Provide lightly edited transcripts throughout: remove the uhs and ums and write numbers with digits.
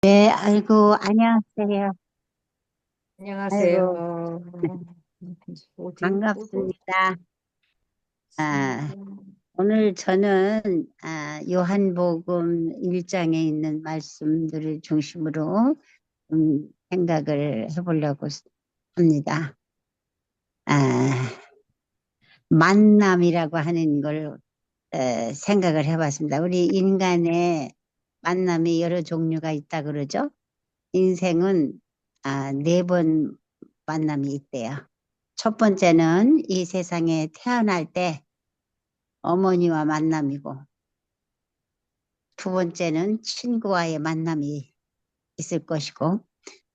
네, 아이고, 안녕하세요. 아이고, 안녕하세요. 어디? 반갑습니다. 아, 오늘 저는 요한복음 1장에 있는 말씀들을 중심으로 생각을 해보려고 합니다. 아, 만남이라고 하는 걸 생각을 해봤습니다. 우리 인간의 만남이 여러 종류가 있다 그러죠? 인생은 네 번 만남이 있대요. 첫 번째는 이 세상에 태어날 때 어머니와 만남이고, 두 번째는 친구와의 만남이 있을 것이고,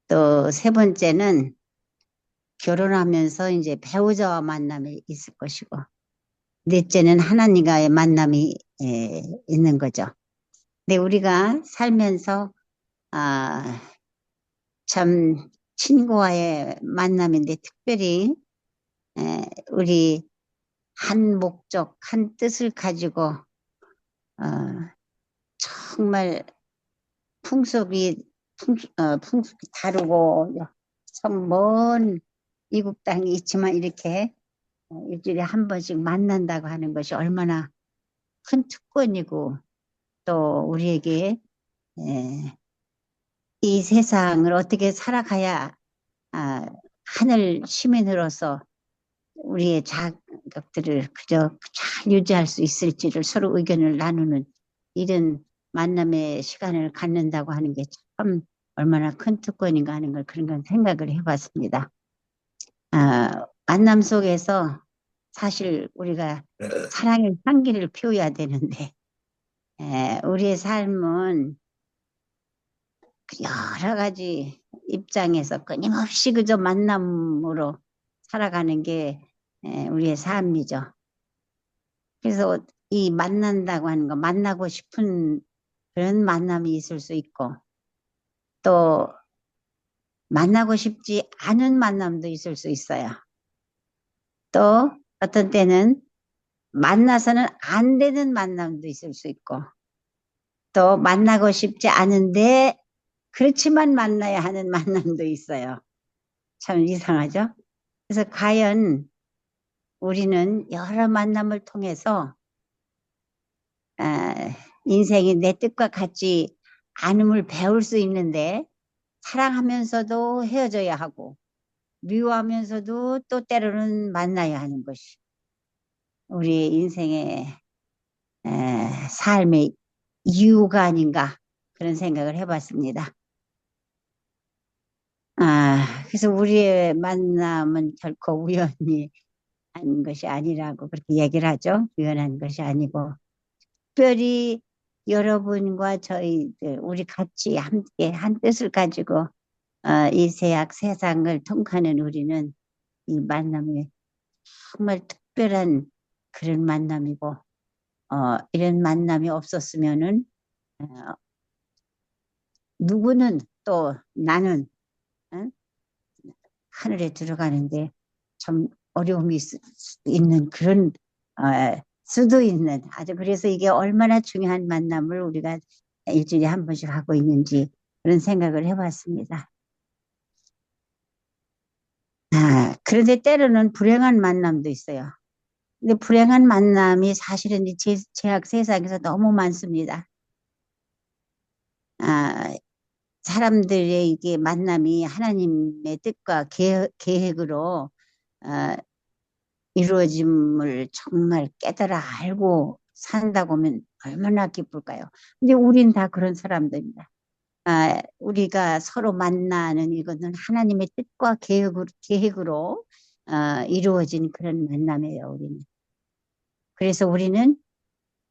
또 세 번째는 결혼하면서 이제 배우자와 만남이 있을 것이고, 넷째는 하나님과의 만남이 있는 거죠. 근데 우리가 살면서 아, 참 친구와의 만남인데 특별히 우리 한 목적, 한 뜻을 가지고 어, 정말 풍속이 풍속이 다르고 참 먼 이국 땅이 있지만 이렇게 일주일에 한 번씩 만난다고 하는 것이 얼마나 큰 특권이고 또 우리에게 에, 이 세상을 어떻게 살아가야 아, 하늘 시민으로서 우리의 자격들을 그저 잘 유지할 수 있을지를 서로 의견을 나누는 이런 만남의 시간을 갖는다고 하는 게 참 얼마나 큰 특권인가 하는 걸 그런 건 생각을 해봤습니다. 만남 속에서 사실 우리가 사랑의 향기를 피워야 되는데 우리의 삶은 여러 가지 입장에서 끊임없이 그저 만남으로 살아가는 게 우리의 삶이죠. 그래서 이 만난다고 하는 거, 만나고 싶은 그런 만남이 있을 수 있고, 또 만나고 싶지 않은 만남도 있을 수 있어요. 또 어떤 때는 만나서는 안 되는 만남도 있을 수 있고, 또 만나고 싶지 않은데, 그렇지만 만나야 하는 만남도 있어요. 참 이상하죠? 그래서 과연 우리는 여러 만남을 통해서 아, 인생이 내 뜻과 같지 않음을 배울 수 있는데 사랑하면서도 헤어져야 하고 미워하면서도 또 때로는 만나야 하는 것이 우리 인생의 삶의 이유가 아닌가 그런 생각을 해봤습니다. 그래서 우리의 만남은 결코 우연히 한 것이 아니라고 그렇게 얘기를 하죠. 우연한 것이 아니고 특별히 여러분과 저희들 우리 같이 함께 한 뜻을 가지고 이 세상을 통하는 우리는 이 만남이 정말 특별한 그런 만남이고 이런 만남이 없었으면은 어, 누구는 또 나는 어? 하늘에 들어가는데 참 어려움이 있는 그런 수도 있는 아주 그래서 이게 얼마나 중요한 만남을 우리가 일주일에 한 번씩 하고 있는지 그런 생각을 해봤습니다. 그런데 때로는 불행한 만남도 있어요. 근데 불행한 만남이 사실은 이 제약 세상에서 너무 많습니다. 아, 사람들의 이게 만남이 하나님의 뜻과 계획으로 어, 이루어짐을 정말 깨달아 알고 산다고 하면 얼마나 기쁠까요? 근데 우린 다 그런 사람들입니다. 우리가 서로 만나는 이것은 하나님의 뜻과 계획으로 이루어진 그런 만남이에요, 우리는. 그래서 우리는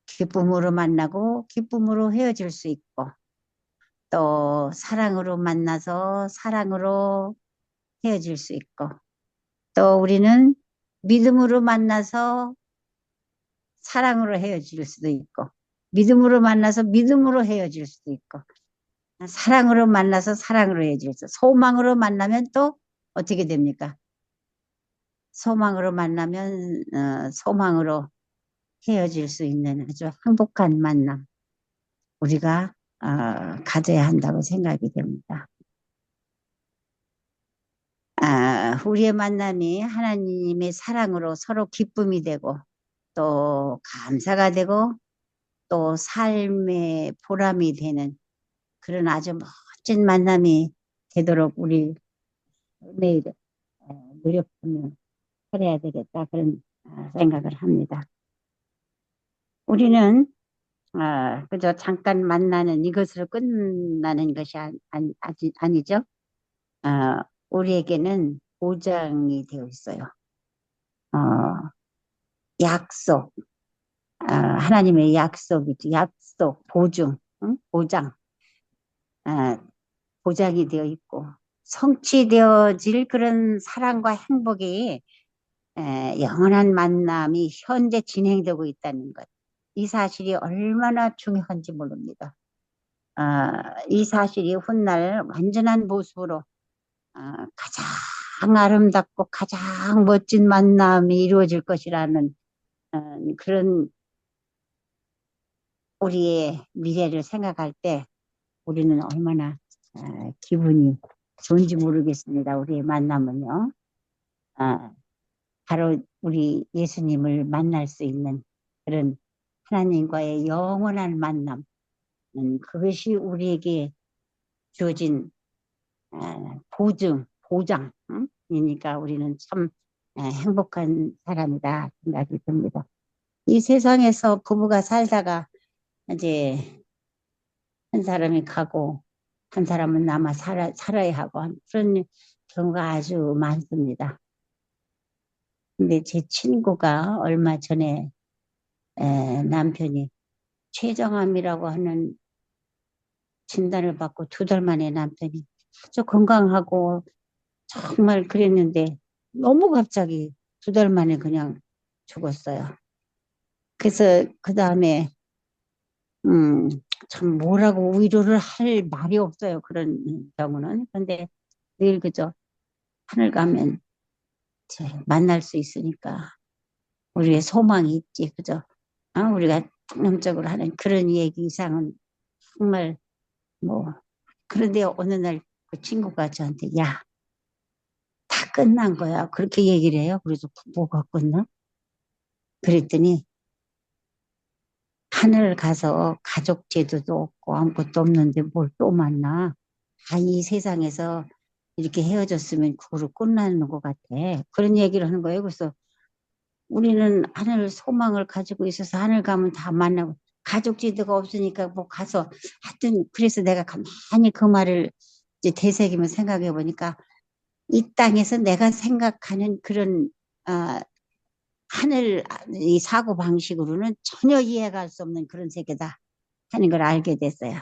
기쁨으로 만나고 기쁨으로 헤어질 수 있고 또 사랑으로 만나서 사랑으로 헤어질 수 있고 또 우리는 믿음으로 만나서 사랑으로 헤어질 수도 있고 믿음으로 만나서 믿음으로 헤어질 수도 있고 사랑으로 만나서 사랑으로 헤어질 수 소망으로 만나면 또 어떻게 됩니까? 소망으로 만나면 소망으로 헤어질 수 있는 아주 행복한 만남 우리가 가져야 한다고 생각이 됩니다. 우리의 만남이 하나님의 사랑으로 서로 기쁨이 되고 또 감사가 되고 또 삶의 보람이 되는 그런 아주 멋진 만남이 되도록 우리 매일 노력하며 그래야 되겠다 그런 생각을 합니다. 우리는 그저 잠깐 만나는 이것으로 끝나는 것이 아니죠. 우리에게는 보장이 되어 있어요. 어, 약속, 하나님의 약속이죠. 약속, 보증, 응? 보장, 아, 보장이 되어 있고 성취되어질 그런 사랑과 행복이 영원한 만남이 현재 진행되고 있다는 것. 이 사실이 얼마나 중요한지 모릅니다. 이 사실이 훗날 완전한 모습으로 가장 아름답고 가장 멋진 만남이 이루어질 것이라는 그런 우리의 미래를 생각할 때 우리는 얼마나 기분이 좋은지 모르겠습니다. 우리의 만남은요. 아, 바로 우리 예수님을 만날 수 있는 그런 하나님과의 영원한 만남. 그것이 우리에게 주어진 보증, 보장, 응? 이니까 우리는 참 행복한 사람이다 생각이 듭니다. 이 세상에서 부부가 살다가 이제 한 사람이 가고 한 사람은 남아 살아야 하고 그런 경우가 아주 많습니다. 근데 제 친구가 얼마 전에 남편이 췌장암이라고 하는 진단을 받고 2달 만에 남편이 아주 건강하고 정말 그랬는데 너무 갑자기 2달 만에 그냥 죽었어요. 그래서 그 다음에 음, 참 뭐라고 위로를 할 말이 없어요. 그런 경우는. 근데 늘 그저 하늘 가면 이제 만날 수 있으니까 우리의 소망이 있지. 그죠? 우리가 영적으로 하는 그런 얘기 이상은 정말 뭐 그런데 어느 날 그 친구가 저한테 야, 다 끝난 거야. 그렇게 얘기를 해요. 그래서 뭐가 끝나? 그랬더니 하늘 가서 가족 제도도 없고 아무것도 없는데 뭘 또 만나? 이 세상에서 이렇게 헤어졌으면 그거로 끝나는 것 같아. 그런 얘기를 하는 거예요. 그래서 우리는 하늘 소망을 가지고 있어서 하늘 가면 다 만나고 가족 제도가 없으니까 뭐 가서 하여튼 그래서 내가 가만히 그 말을 이제 되새기면 생각해 보니까 이 땅에서 내가 생각하는 그런 아, 하늘 이 사고 방식으로는 전혀 이해가 할 수 없는 그런 세계다 하는 걸 알게 됐어요.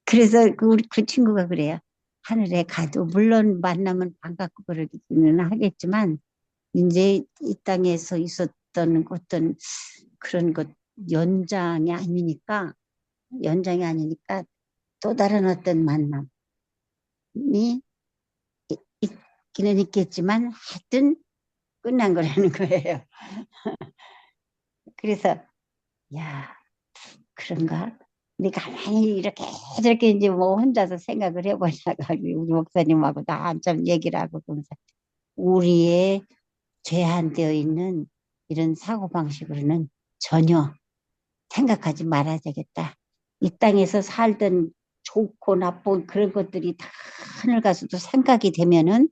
그래서 그 친구가 그래요. 하늘에 가도 물론 만나면 반갑고 그러기는 하겠지만 이제 이 땅에서 있었던 어떤 그런 것 연장이 아니니까 또 다른 어떤 만남이 있기는 있겠지만 하여튼 끝난 거라는 거예요. 그래서 야 그런가? 근데 가만히 이렇게 저렇게 이제 뭐 혼자서 생각을 해보다가 우리 목사님하고 다 한참 얘기를 하고 그러면서 우리의 제한되어 있는 이런 사고방식으로는 전혀 생각하지 말아야 되겠다. 이 땅에서 살던 좋고 나쁜 그런 것들이 다 하늘 가서도 생각이 되면은,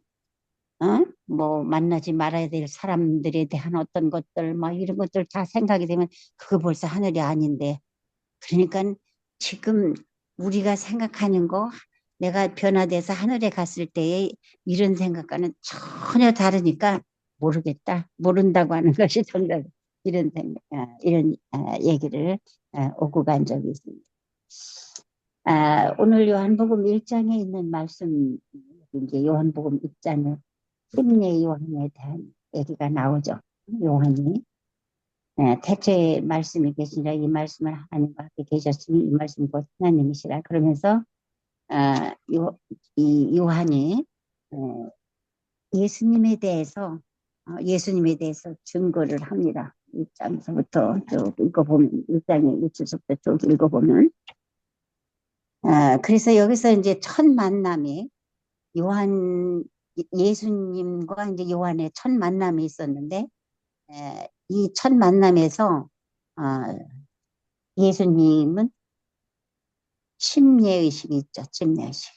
뭐 만나지 말아야 될 사람들에 대한 어떤 것들, 막 이런 것들 다 생각이 되면 그거 벌써 하늘이 아닌데. 그러니까 지금 우리가 생각하는 거, 내가 변화돼서 하늘에 갔을 때의 이런 생각과는 전혀 다르니까 모르겠다. 모른다고 하는 것이 정답. 이런 생각, 이런 얘기를 오고 간 적이 있습니다. 오늘 요한복음 1장에 있는 말씀, 이제 요한복음 1장에 심리 요한에 대한 얘기가 나오죠. 요한이. 태초에 말씀이 계시니라 이 말씀을 하나님과 함께 계셨으니 이 말씀이 곧 하나님이시라 그러면서 이 요한이 어, 예수님에 대해서 예수님에 대해서 증거를 합니다. 1장서부터 쭉 읽어보면, 1장의 1절부터 쭉 읽어보면, 그래서 여기서 이제 첫 만남이 요한, 예수님과 이제 요한의 첫 만남이 있었는데, 이 첫 만남에서, 어, 예수님은 침례의식이 있죠, 침례의식.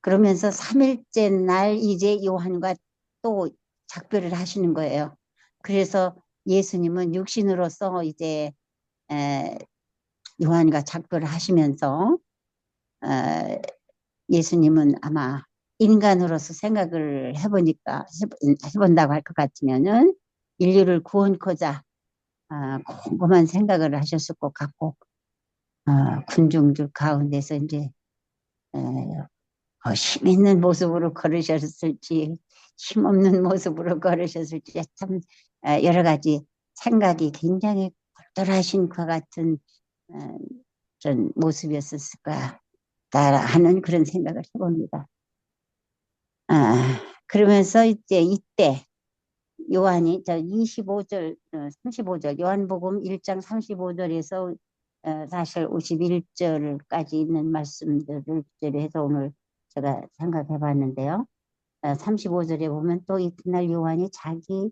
그러면서 3일째 날 이제 요한과 또 작별을 하시는 거예요. 그래서 예수님은 육신으로서 이제 에, 요한과 작별을 하시면서 예수님은 아마 인간으로서 생각을 해보니까 해본다고 할 것 같으면은 인류를 구원코자 곰곰한 생각을 하셨을 것 같고 군중들 가운데서 이제 에, 힘 있는 모습으로 걸으셨을지 힘없는 모습으로 걸으셨을지 참 여러 가지 생각이 굉장히 골똘하신 것 같은 어, 그런 모습이었을까 하는 그런 생각을 해봅니다. 그러면서 이제 이때 요한이 저 25절, 35절 요한복음 1장 35절에서 사실 51절까지 있는 말씀들을 주제로 해서 오늘 제가 생각해 봤는데요. 35절에 보면 또 이튿날 요한이 자기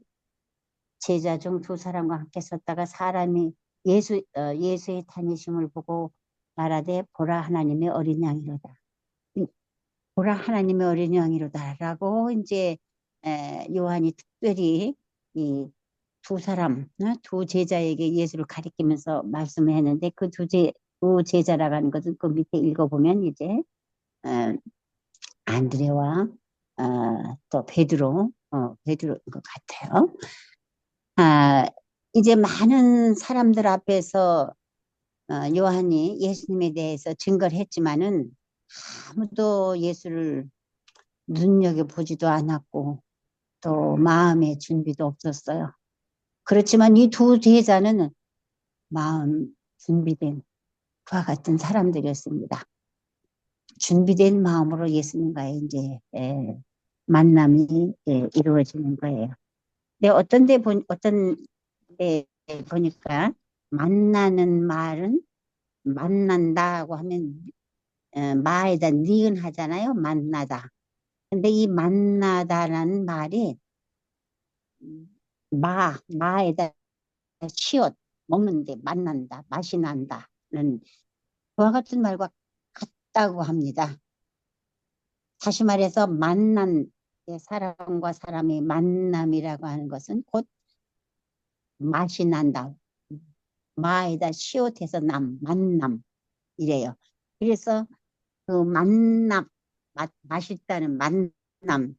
제자 중 두 사람과 함께 섰다가 사람이 예수의 다니심을 보고 말하되 보라 하나님의 어린 양이로다. 보라 하나님의 어린 양이로다라고 이제 요한이 특별히 이 두 사람, 두 제자에게 예수를 가리키면서 말씀을 했는데 그 두 제자라고 하는 것은 그 밑에 읽어보면 이제 어, 안드레와 또 베드로인 것 같아요. 아, 이제 많은 사람들 앞에서 요한이 예수님에 대해서 증거를 했지만은 아무도 예수를 눈여겨보지도 않았고 또 마음의 준비도 없었어요. 그렇지만 이 두 제자는 마음 준비된 그와 같은 사람들이었습니다. 준비된 마음으로 예수님과의 이제 만남이 이루어지는 거예요. 근데 어떤 데 보니까 만나는 말은 만난다고 하면 마에다 니은 하잖아요. 만나다. 근데 이 만나다라는 말이 마에다 치읓 먹는데 만난다, 맛이 난다는 그와 같은 말과 같다고 합니다. 다시 말해서 사람과 사람의 만남이라고 하는 것은 곧 맛이 난다. 마에다 시옷해서 만남 이래요. 그래서 그 만남, 맛있다는 만남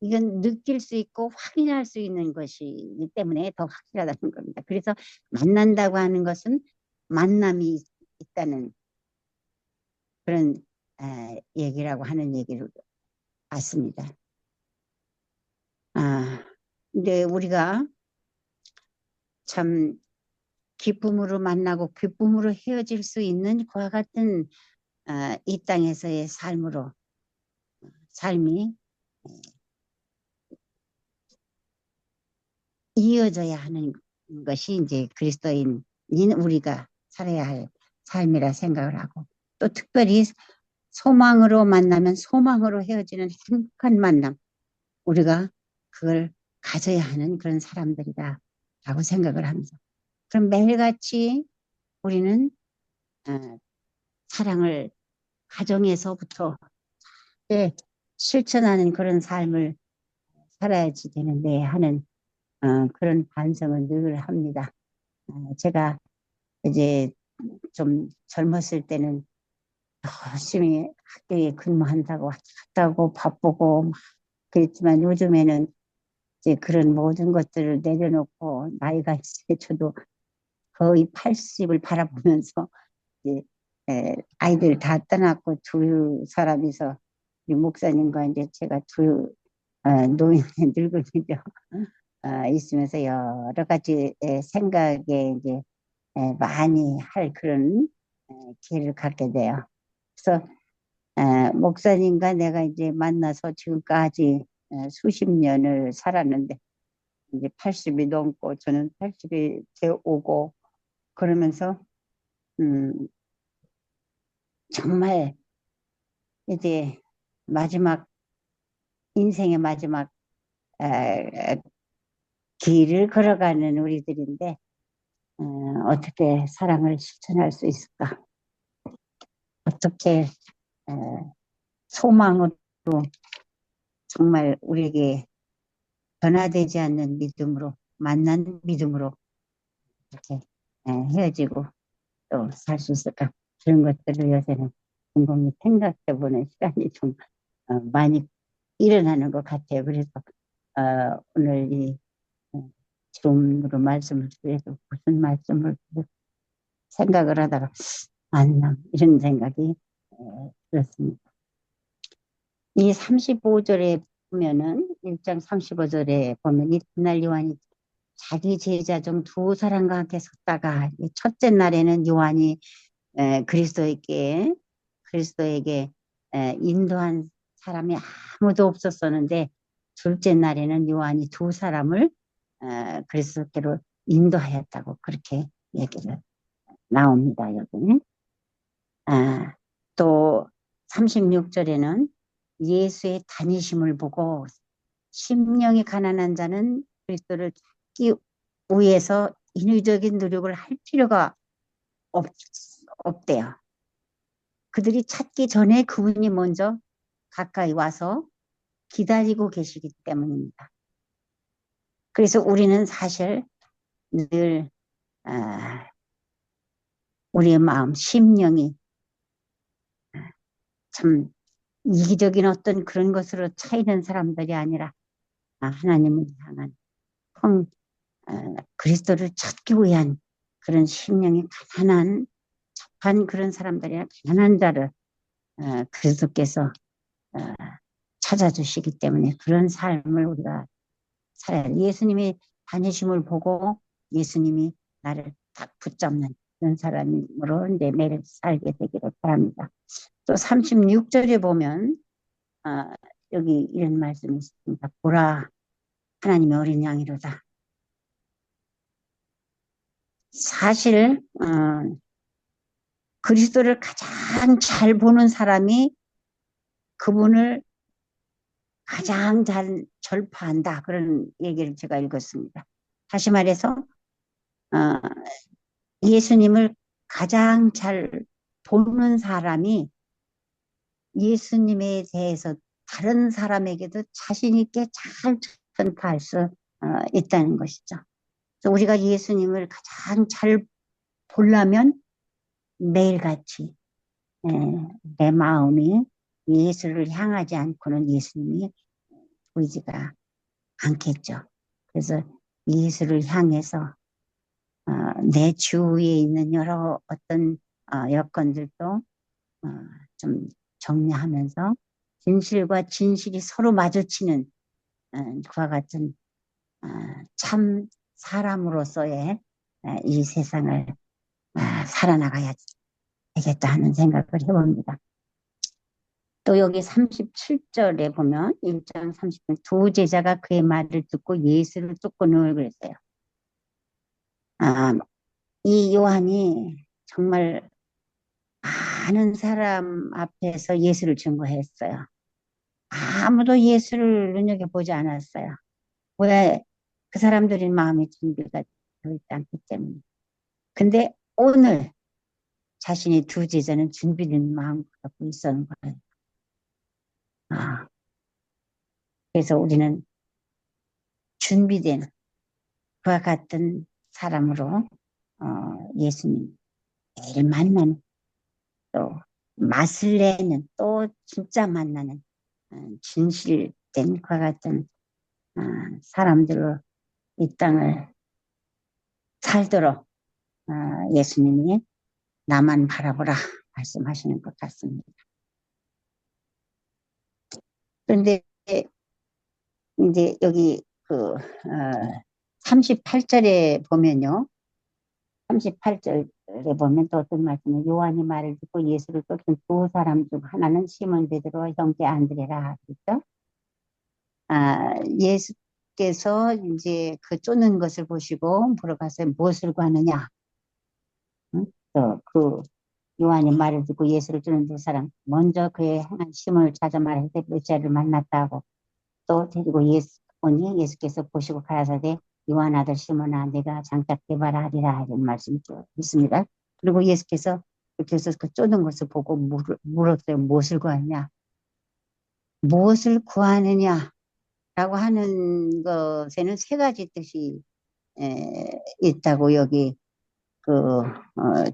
이건 느낄 수 있고 확인할 수 있는 것이기 때문에 더 확실하다는 겁니다. 그래서 만난다고 하는 것은 만남이 있다는 그런 얘기라고 하는 얘기를 봤습니다. 근데 우리가 참 기쁨으로 만나고 기쁨으로 헤어질 수 있는 그와 같은 이 땅에서의 삶이 이어져야 하는 것이 이제 그리스도인인 우리가 살아야 할 삶이라 생각을 하고 또 특별히 소망으로 만나면 소망으로 헤어지는 행복한 만남 우리가 그걸 가져야 하는 그런 사람들이다라고 생각을 합니다. 그럼 매일같이 우리는 사랑을 가정에서부터 실천하는 그런 삶을 살아야지 되는데 하는 그런 반성을 늘 합니다. 제가 이제 좀 젊었을 때는 열심히 학교에 근무한다고 갔다고 바쁘고 막 그랬지만 요즘에는 이제 그런 모든 것들을 내려놓고 나이가 이제 저도 거의 80을 바라보면서 이제 아이들 다 떠났고 두 사람이서 우리 목사님과 이제 제가 노인의 늙은이죠. 있으면서 여러 가지 생각에 이제 많이 할 그런 기회를 갖게 돼요. 그래서 목사님과 내가 이제 만나서 지금까지 수십 년을 살았는데 이제 80이 넘고 저는 80이 돼 오고 그러면서 음, 정말 이제 마지막 인생의 마지막 에, 길을 걸어가는 우리들인데 어떻게 사랑을 실천할 수 있을까? 어떻게 에, 소망으로 정말 우리에게 변화되지 않는 믿음으로 만난 믿음으로 이렇게 헤어지고 또 살 수 있을까? 그런 것들을 요새는 곰곰이 생각해보는 시간이 좀 많이 일어나는 것 같아요. 그래서 오늘 이 질문으로 말씀을 드려서 무슨 말씀을 생각을 하다가 만남 이런 생각이 들었습니다. 이 35절에 보면은 1장 35절에 보면 이튿날 요한이 자기 제자 중 두 사람과 함께 섰다가 첫째 날에는 요한이 그리스도에게 인도한 사람이 아무도 없었었는데 둘째 날에는 요한이 두 사람을 그리스도께로 인도하였다고 그렇게 얘기를 나옵니다. 여기는. 또 36절에는 예수의 다니심을 보고 심령이 가난한 자는 그리스도를 찾기 위해서 인위적인 노력을 할 필요가 없, 없대요. 그들이 찾기 전에 그분이 먼저 가까이 와서 기다리고 계시기 때문입니다. 그래서 우리는 사실 늘 우리의 마음, 심령이 참 이기적인 어떤 그런 것으로 차이는 사람들이 아니라 하나님을 향한 그리스도를 찾기 위한 그런 심령이 가난한 착한 그런 사람들이나 가난한 자를 그리스도께서 찾아주시기 때문에 그런 삶을 우리가 살아야 예수님이 다니심을 보고 예수님이 나를 딱 붙잡는 그런 사람으로 이제 매일 살게 되기를 바랍니다. 또 36절에 보면 여기 이런 말씀이 있습니다. 보라 하나님의 어린 양이로다. 사실 그리스도를 가장 잘 보는 사람이 그분을 가장 잘 절파한다. 그런 얘기를 제가 읽었습니다. 다시 말해서 예수님을 가장 잘 보는 사람이 예수님에 대해서 다른 사람에게도 자신 있게 잘 전파할 수 있다는 것이죠. 그래서 우리가 예수님을 가장 잘 보려면 매일같이 내 마음이 예수를 향하지 않고는 예수님이 보이지가 않겠죠. 그래서 예수를 향해서 내 주위에 있는 여러 어떤 여건들도 좀 정리하면서 진실과 진실이 서로 마주치는 그와 같은 참 사람으로서의 이 세상을 살아나가야 되겠다 하는 생각을 해봅니다. 또 여기 37절에 보면 1장 30절 두 제자가 그의 말을 듣고 예수를 쫓고는 그랬어요. 이 요한이 정말 많은 사람 앞에서 예수를 증거했어요. 아무도 예수를 눈여겨보지 않았어요. 왜? 그 사람들의 마음의 준비가 되어 있지 않기 때문에. 근데 오늘 자신의 두 제자는 준비된 마음을 갖고 있었는 거예요. 그래서 우리는 준비된 그와 같은 사람으로 예수님 매일 만나는 또 맛을 내는 또 진짜 만나는 진실된 그와 같은 사람들로 이 땅을 살도록 예수님이 나만 바라보라 말씀하시는 것 같습니다. 그런데 이제 여기 38절에 보면요. 38절에 보면 또 어떤 말씀이 요한이 말을 듣고 예수를 쫓은 두 사람 중 하나는 시몬 베드로 형제 안드레라 그랬죠. 예수 예수께서 이제 그 쫓는 것을 보시고 물어가서 무엇을 구하느냐? 응? 또그 요한이 말을 듣고 예수를 쫓는 두 사람 먼저 그의 행한 심을 찾아 말하되 메시아를 만났다 하고 또 데리고 예수 오니 예수께서 보시고 가라사대 요한 아들 시몬아 내가 장차 개발하리라 하는 말씀이 있습니다. 그리고 예수께서 그렇게 해서 그 쫓는 것을 보고 물었어요. 무엇을 구하냐? 무엇을 구하느냐라고 하는 것에는 세 가지 뜻이 있다고 여기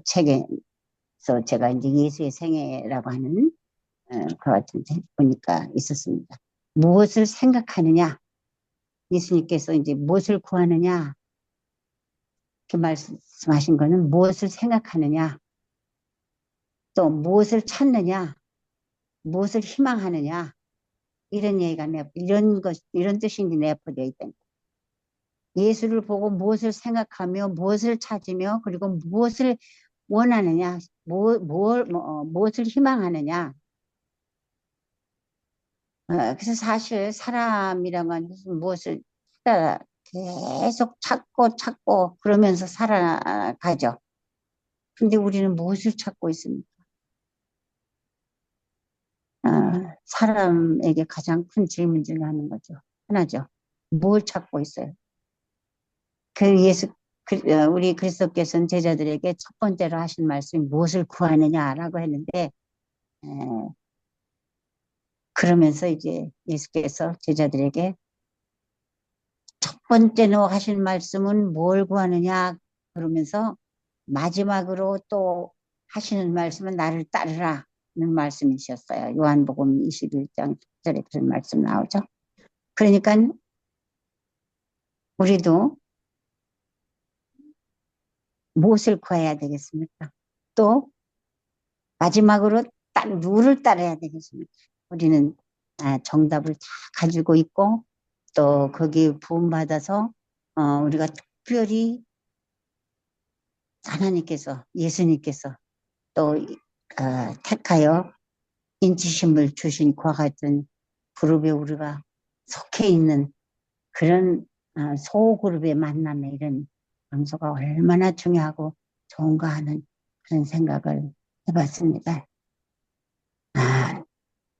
책에서 제가 이제 예수의 생애라고 하는 그 같은 데 보니까 있었습니다. 무엇을 생각하느냐? 예수님께서 이제 무엇을 구하느냐? 그 말씀하신 거는 무엇을 생각하느냐? 또 무엇을 찾느냐? 무엇을 희망하느냐? 이런 얘기가 이런 뜻이 내포되어 있다. 예수를 보고 무엇을 생각하며 무엇을 찾으며 그리고 무엇을 원하느냐, 무엇을 희망하느냐. 그래서 사실 사람이란 건 무엇을 계속 찾고 그러면서 살아가죠. 근데 우리는 무엇을 찾고 있습니까? 사람에게 가장 큰 질문 중에 하나죠. 뭘 찾고 있어요? 우리 그리스도께서는 제자들에게 첫 번째로 하신 말씀이 무엇을 구하느냐라고 했는데, 그러면서 이제 예수께서 제자들에게 첫 번째로 하신 말씀은 뭘 구하느냐 그러면서 마지막으로 또 하시는 말씀은 나를 따르라는 말씀이셨어요. 요한복음 21장 10절에 그런 말씀 나오죠. 그러니까 우리도 무엇을 구해야 되겠습니까? 또 마지막으로 누구를 따라야 되겠습니까? 우리는 정답을 다 가지고 있고 또 거기에 부음받아서 우리가 특별히 하나님께서 예수님께서 또 택하여 인치심을 주신 그와 같은 그룹에 우리가 속해 있는 그런 소그룹의 만남에 이런 장소가 얼마나 중요하고 좋은가 하는 그런 생각을 해봤습니다.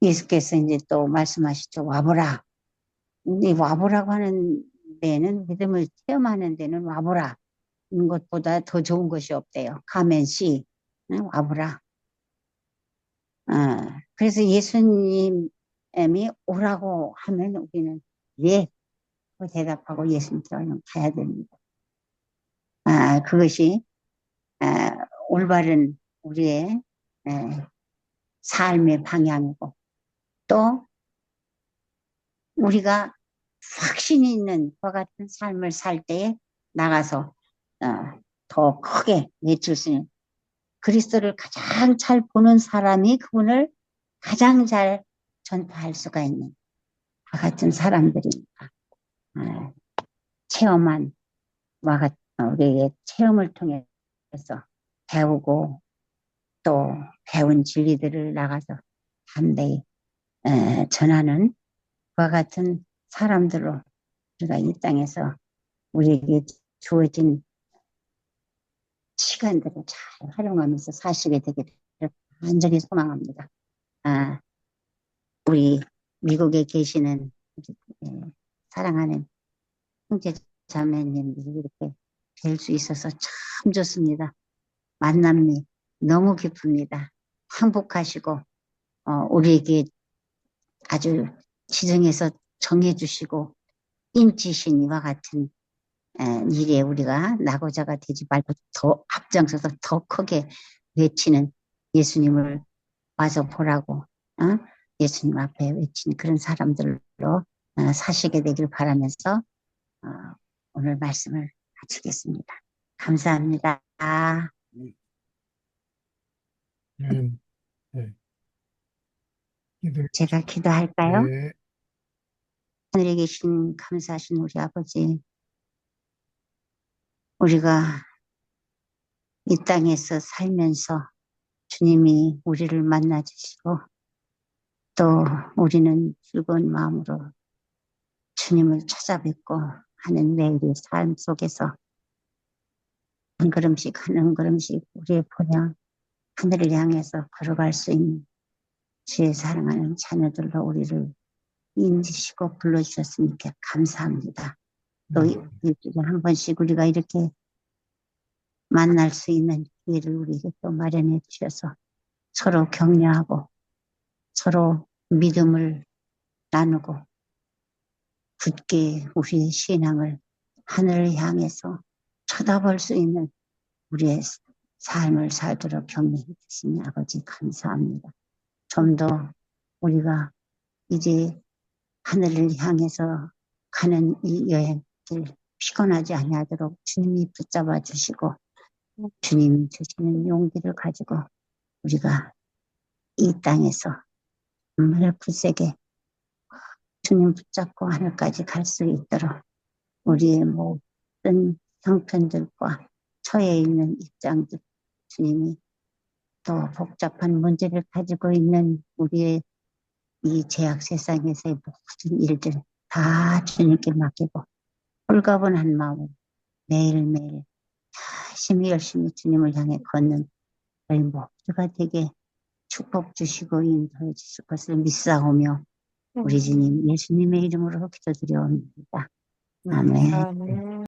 예수께서 이제 또 말씀하시죠. 와보라. 이 와보라고 하는 데는 믿음을 체험하는 데는 와보라. 이 것보다 더 좋은 것이 없대요. Come and see. 와보라. 그래서 예수님이 오라고 하면 우리는 예. 대답하고 예수님처럼 가야 됩니다. 그것이 올바른 우리의 삶의 방향이고 또 우리가 확신이 있는 그와 같은 삶을 살 때에 나가서 더 크게 외칠 수 있는 그리스도를 가장 잘 보는 사람이 그분을 가장 잘 전파할 수가 있는 그와 같은 사람들입니다. 체험한 우리의 체험을 통해서 배우고 또 배운 진리들을 나가서 담대히 전하는 그와 같은 사람들로 우리가 이 땅에서 우리에게 주어진 시간들을 잘 활용하면서 사시게 되기를 간절히 소망합니다. 우리 미국에 계시는 사랑하는 형제 자매님들이 이렇게 뵐 수 있어서 참 좋습니다. 만남이 너무 기쁩니다. 행복하시고 우리에게 아주 지정해서 정해주시고 인치신 이와 같은 일에 우리가 낙오자가 되지 말고 더 앞장서서 더 크게 외치는 예수님을 와서 보라고 예수님 앞에 외친 그런 사람들로 사시게 되길 바라면서 오늘 말씀을 마치겠습니다. 감사합니다. 네. 제가 기도할까요? 네. 하늘에 계신 감사하신 우리 아버지, 우리가 이 땅에서 살면서 주님이 우리를 만나주시고 또 우리는 즐거운 마음으로 주님을 찾아뵙고 하는 매일의 삶 속에서 한 걸음씩 한 걸음씩 우리의 본향 하늘을 향해서 걸어갈 수 있는 주의 사랑하는 자녀들로 우리를 인지시고 불러주셨으니까 감사합니다. 또 일주일에 한 번씩 우리가 이렇게 만날 수 있는 기회를 우리에게 또 마련해 주셔서 서로 격려하고 서로 믿음을 나누고 굳게 우리의 신앙을 하늘을 향해서 쳐다볼 수 있는 우리의 삶을 살도록 격려해 주시니 아버지 감사합니다. 좀 더 우리가 이제 하늘을 향해서 가는 이 여행길 피곤하지 아니하도록 주님이 붙잡아 주시고 주님이 주시는 용기를 가지고 우리가 이 땅에서 정말 굳세게 주님 붙잡고 하늘까지 갈 수 있도록 우리의 모든 형편들과 처해 있는 입장들 주님이 또 복잡한 문제를 가지고 있는 우리의 이 제약 세상에서의 모든 일들 다 주님께 맡기고 홀가분한 마음으로 매일매일 열심히 주님을 향해 걷는 저희 모두가 되게 축복 주시고 인도해 주실 것을 믿사오며 우리 주님 예수님의 이름으로 기도드려옵니다. 아멘.